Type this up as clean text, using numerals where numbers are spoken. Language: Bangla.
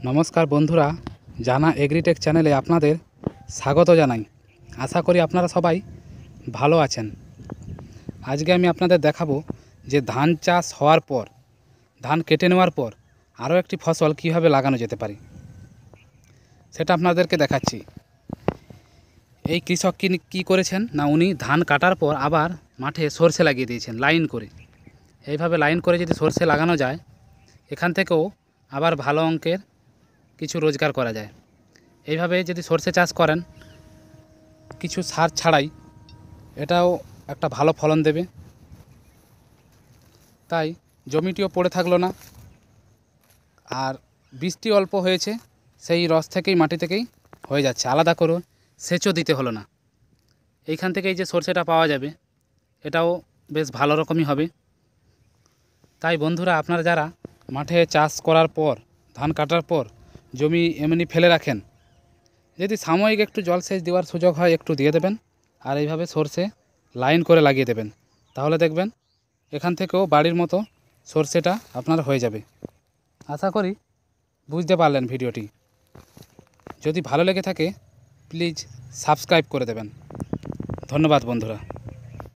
নমস্কার বন্ধুরা, জানা এগ্রিটেক চ্যানেলে আপনাদের স্বাগত জানাই। আশা করি আপনারা সবাই ভালো আছেন। আজকে আমি আপনাদের দেখাবো যে ধান চাষ হওয়ার পর, ধান কেটে নেওয়ার পর আরও একটি ফসল কীভাবে লাগানো যেতে পারে সেটা আপনাদেরকে দেখাচ্ছি। এই কৃষক কী করেছেন না, উনি ধান কাটার পর আবার মাঠে সরষে লাগিয়ে দিয়েছেন লাইন করে। এইভাবে লাইন করে যদি সরষে লাগানো যায়, এখান থেকেও আবার ভালো অঙ্কের কিছু রোজগার করা যায়। এইভাবে যদি সরষে চাষ করেন কিছু সার ছাড়াই, এটাও একটা ভালো ফলন দেবে। তাই জমিটিও পড়ে থাকলো না, আর বৃষ্টি অল্প হয়েছে, সেই রস থেকেই মাটি থেকেই হয়ে যাচ্ছে, আলাদা করে সেচও দিতে হলো না। এইখান থেকেই যে সরষেটা পাওয়া যাবে, এটাও বেশ ভালো রকমই হবে। তাই বন্ধুরা, আপনারা যারা মাঠে চাষ করার পর, ধান কাটার পর জমি এমনি ফেলে রাখেন, যদি সাময়িক একটু জলসেচ দেওয়ার সুযোগ হয় একটু দিয়ে দেবেন, আর এইভাবে সরষে লাইন করে লাগিয়ে দেবেন, তাহলে দেখবেন এখান থেকেও বাড়ির মতো সরষেটা আপনার হয়ে যাবে। আশা করি বুঝতে পারলেন ভিডিওটি। যদি ভালো লেগে থাকে প্লিজ সাবস্ক্রাইব করে দেবেন। ধন্যবাদ বন্ধুরা।